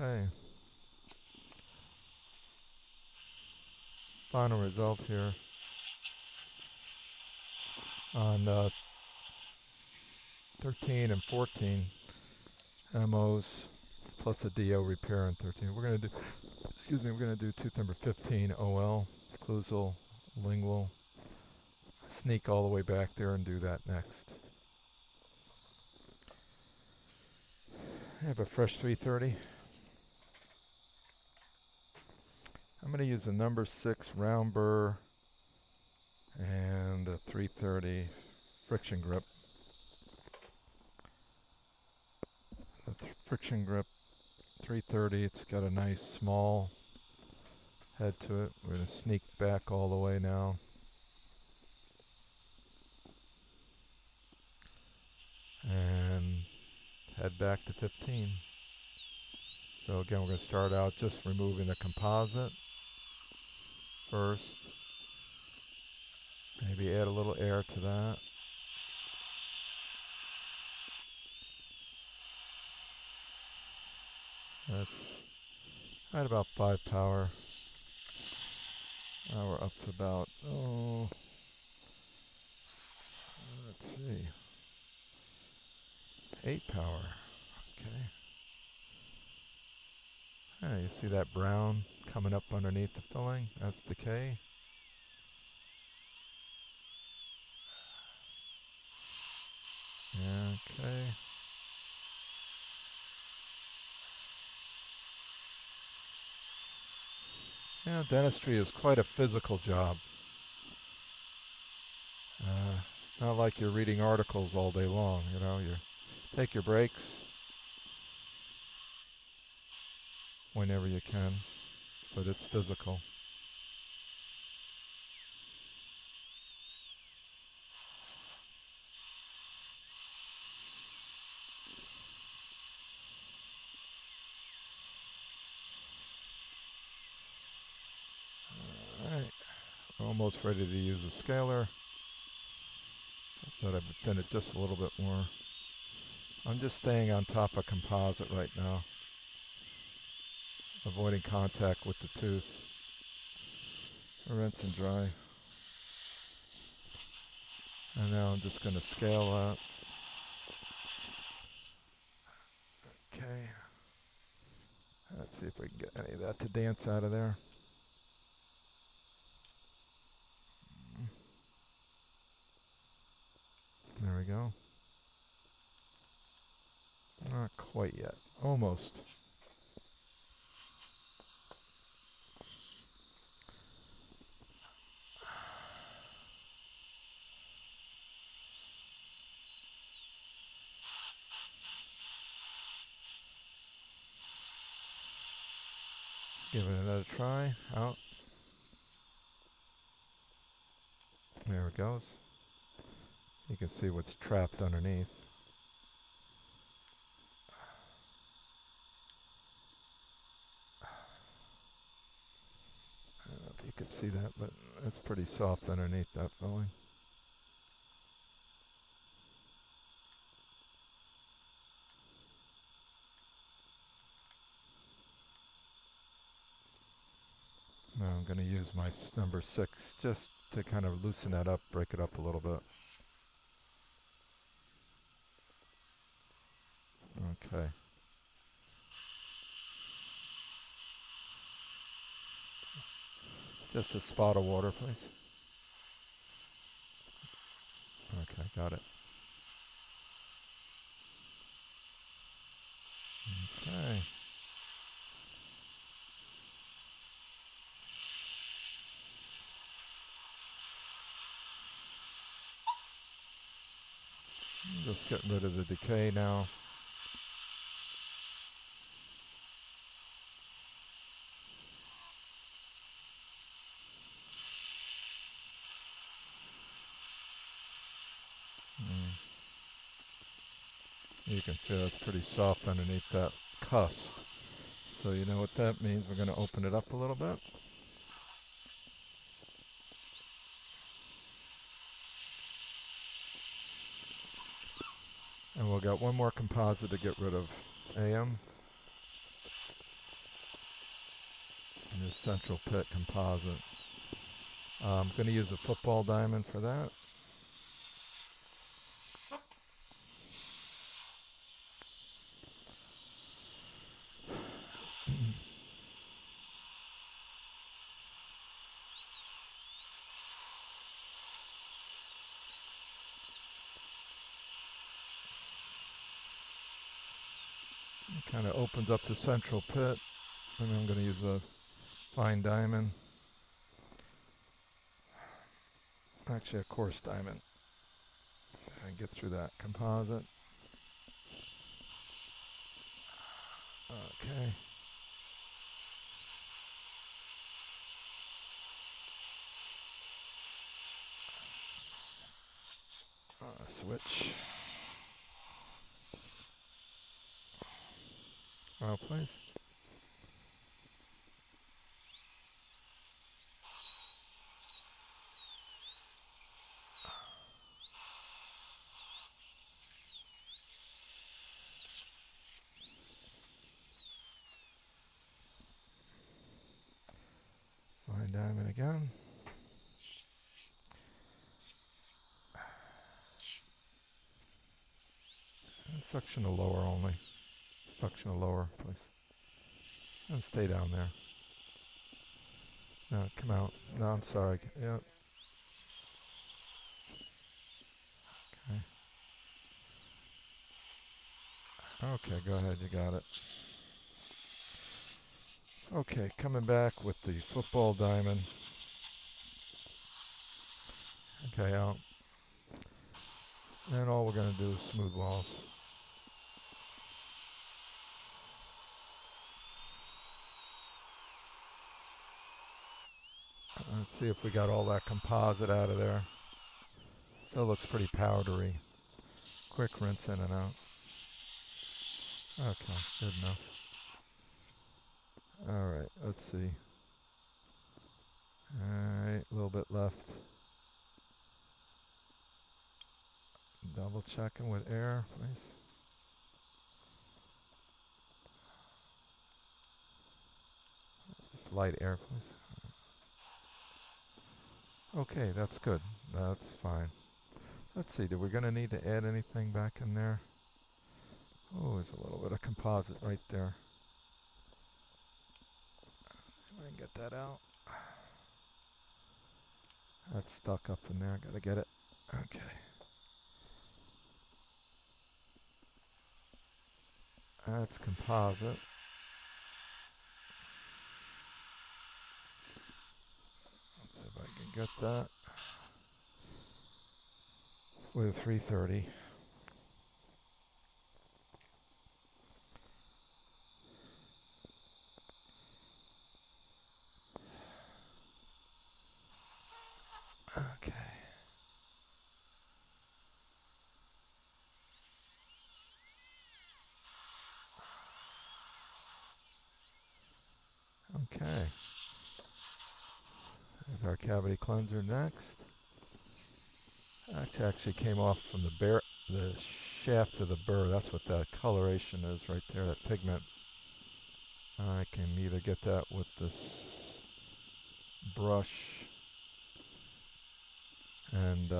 Okay. Final result here on 13 and 14 MOs plus a DO repair on 13. We're going to do, we're going to do tooth number 15 OL, occlusal, lingual. Sneak all the way back there and do that next. I have a fresh 330. I'm going to use a number 6 round burr and a 330 friction grip. The friction grip 330, it's got a nice small head to it. We're going to sneak back all the way now. And head back to 15. So again, we're going to start out just removing the composite first. Maybe add a little air to that. That's right about 5 power. Now we're up to about, let's see, 8 power. Okay. You see that brown coming up underneath the filling? That's decay. Okay. Yeah, dentistry is quite a physical job. Not like you're reading articles all day long, you know. You take your breaks whenever you can, but it's physical. Alright, we're almost ready to use a scaler. Thought I'd thin it just a little bit more. I'm just staying on top of composite right now, avoiding contact with the tooth. Rinse and dry. And now I'm just going to scale that. Okay. Let's see if we can get any of that to dance out of there. There we go. Not quite yet. Almost. Give it another try. Out. There it goes. You can see what's trapped underneath. I don't know if you could see that, but it's pretty soft underneath that filling. Now I'm going to use my number 6 just to kind of loosen that up, break it up a little bit. Okay. Just a spot of water, please. Okay, got it. Okay. Just getting rid of the decay now. You can feel it's pretty soft underneath that cusp. So you know what that means. We're going to open it up a little bit. And we'll got one more composite to get rid of AM. in this central pit composite. I'm going to use a football diamond for that. It kind of opens up the central pit, and I'm going to use a fine diamond. Actually, a coarse diamond. And get through that composite. Okay. Switch. Please. Fine diamond again. And suction the lower only. Suction the lower, please. And stay down there. No, come out. No, I'm sorry. Yep. Okay, go ahead. You got it. Okay, coming back with the football diamond. Okay, out. And all we're going to do is smooth walls. Let's see if we got all that composite out of there. So it looks pretty powdery. Quick rinse in and out. Okay, good enough. Alright, let's see. Alright, a little bit left. Double checking with air, please. Just light air, please. Okay, that's good. That's fine. Let's see, are we going to need to add anything back in there? Oh, there's a little bit of composite right there. I can get that out. That's stuck up in there. Got to get it. Okay. That's composite. Let's see if I can get that with a 330. Okay. Okay. There's our cavity cleanser next. That actually came off from the shaft of the burr. That's what that coloration is right there, that pigment. I can either get that with this brush and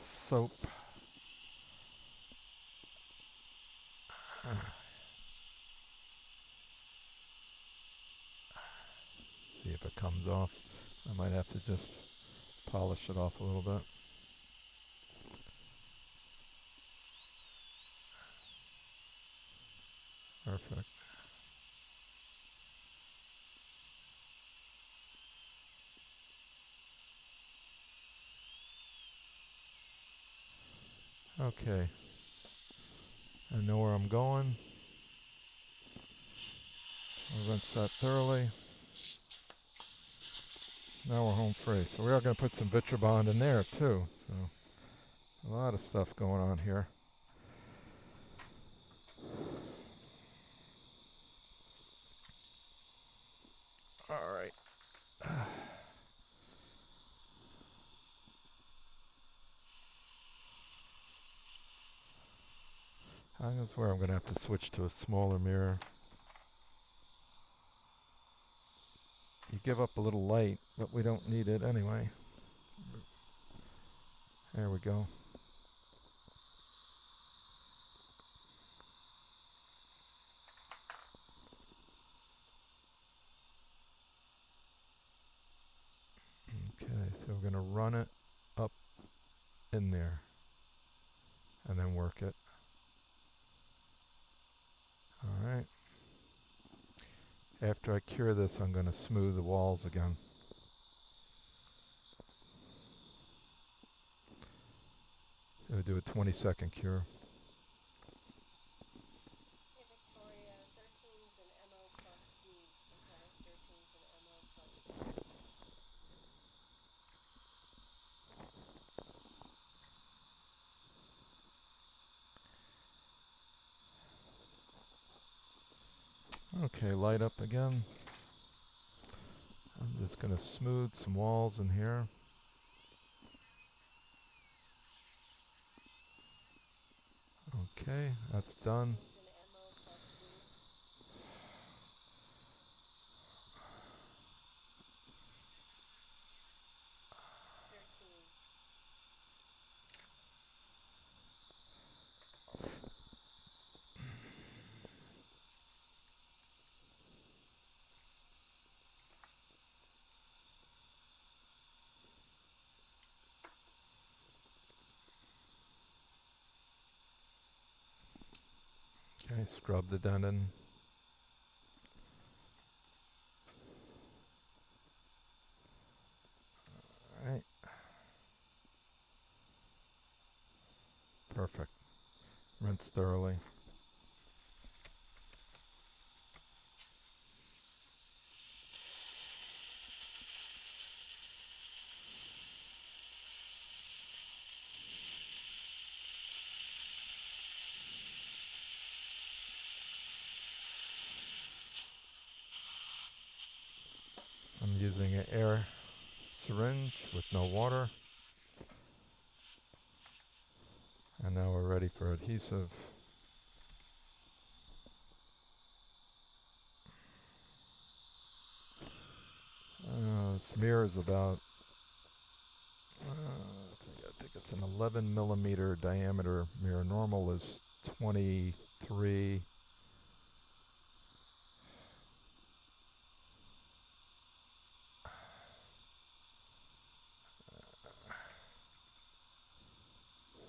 soap. See if it comes off. I might have to just polish it off a little bit. Perfect. Okay. I know where I'm going. I'll rinse that thoroughly. Now we're home free. So we are going to put some Vitribond in there too. So a lot of stuff going on here. All right. I swear I'm going to have to switch to a smaller mirror. You give up a little light, but we don't need it anyway. There we go. Okay, so we're going to run it up in there and then work it. Alright. After I cure this, I'm going to smooth the walls again. Going to do a 20-second cure. Okay, light up again. I'm just going to smooth some walls in here. Okay, that's done. Okay, scrub the dentin. Alright. Perfect. Rinse thoroughly. I'm using an air syringe with no water. And now we're ready for adhesive. This mirror is about, I think it's an 11 millimeter diameter mirror. Normal is 23.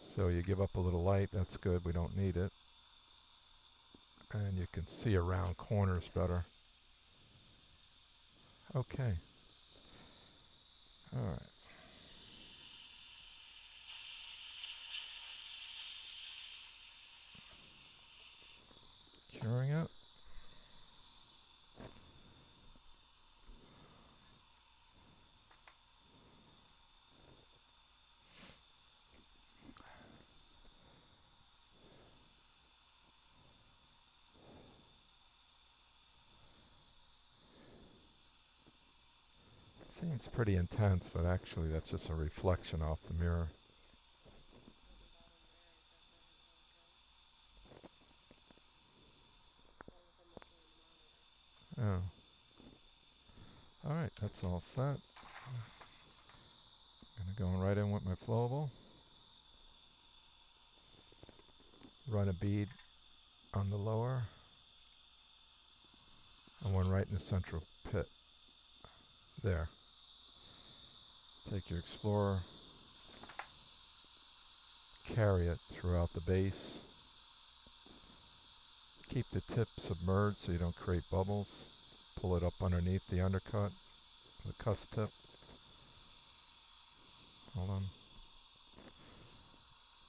So you give up a little light, that's good, we don't need it. And you can see around corners better. Okay. Alright. Curing it. Seems pretty intense, but actually that's just a reflection off the mirror. Oh. Alright, that's all set. Gonna go right in with my flowable. Run a bead on the lower. And one right in the central pit. There. Take your Explorer. Carry it throughout the base. Keep the tip submerged so you don't create bubbles. Pull it up underneath the undercut, the cuss tip. Hold on.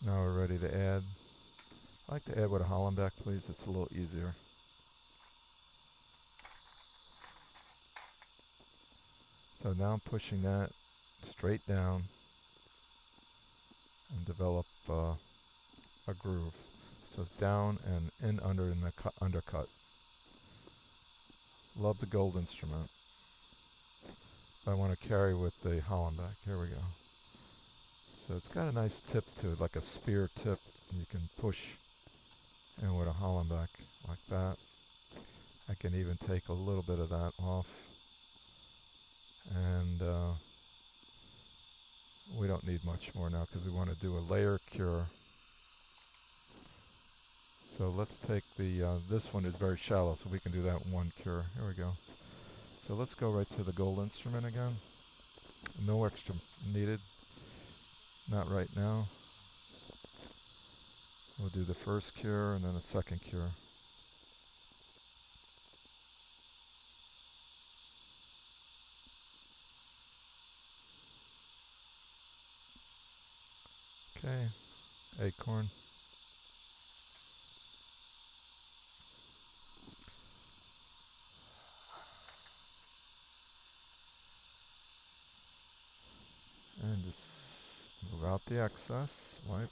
Now we're ready to add. I like to add with a Hollenbeck, please. It's a little easier. So now I'm pushing that straight down and develop a groove. So it's down and in under in the undercut. Love the gold instrument. I want to carry with the Hollenbeck. Here we go. So it's got a nice tip to it, like a spear tip. You can push And with a Hollenbeck like that, I can even take a little bit of that off. And we don't need much more now because we want to do a layer cure. So let's take the, this one is very shallow, so we can do that in one cure. Here we go. So let's go right to the gold instrument again. No extra needed. Not right now. We'll do the first cure and then a second cure. Okay, acorn. And just move out the excess, wipe.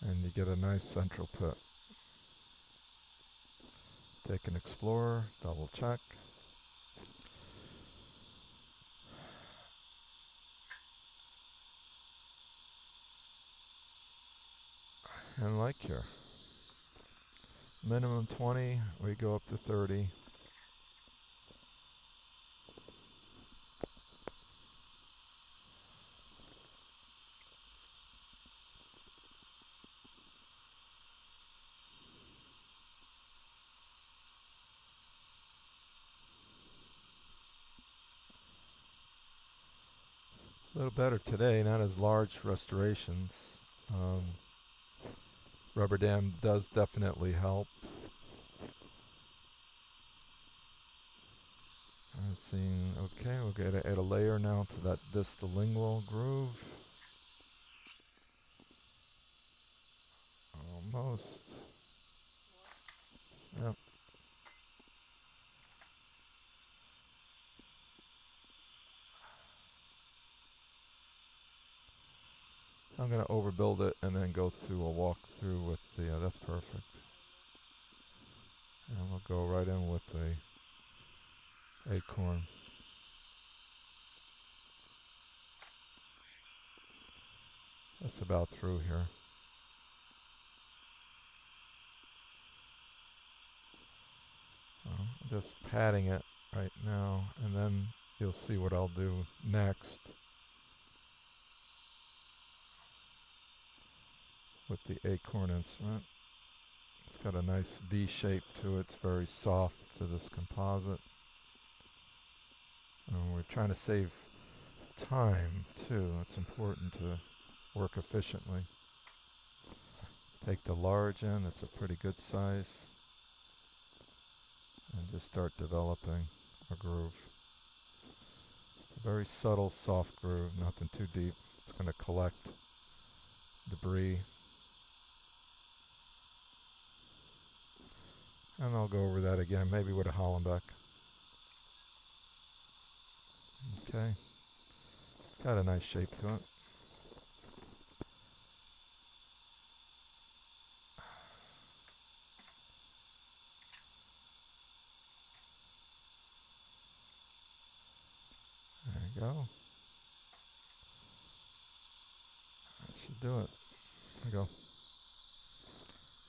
And you get a nice central pit. Take an Explorer, double check. And like here. Minimum 20, we go up to 30. A little better today, not as large restorations. Rubber dam does definitely help. Let's see, okay, we're going to add a layer now to that distal lingual groove. Almost. Yep. I'm going to overbuild it and then go through a walkthrough with the, that's perfect. And we'll go right in with the acorn. That's about through here. Just patting it right now, and then you'll see what I'll do next with the acorn instrument. It's got a nice V shape to it. It's very soft to this composite. And we're trying to save time too. It's important to work efficiently. Take the large end, it's a pretty good size, and just start developing a groove. It's a very subtle, soft groove, nothing too deep. It's going to collect debris. And I'll go over that again, maybe with a Hollenbeck. Okay. It's got a nice shape to it. There you go. That should do it. There we go.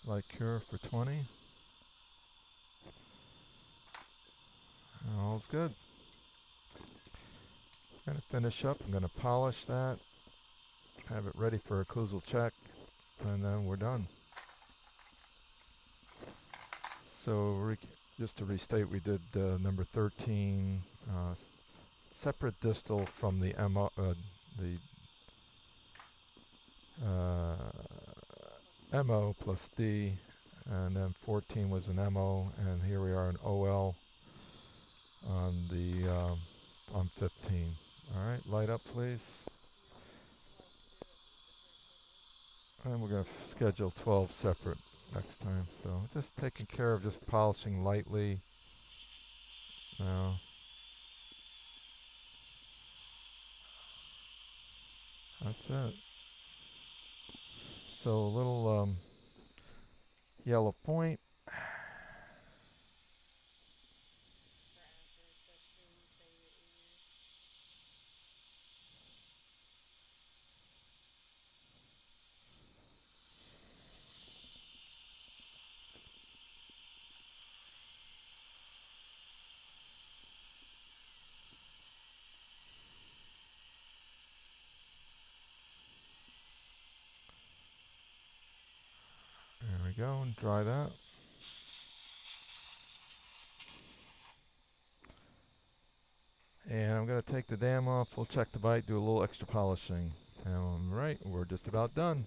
Light cure for 20. All's good. I'm going to finish up. I'm going to polish that. Have it ready for occlusal check. And then we're done. So just to restate, we did number 13, separate distal from the MO plus D, and then 14 was an MO, and here we are in OL on the on 15. All right, light up, please. And we're going to schedule 12 separate next time. So just taking care of just polishing lightly now. That's it. So a little yellow point. we go, and dry that. And I'm going to take the dam off. We'll check the bite, do a little extra polishing. Alright, we're just about done.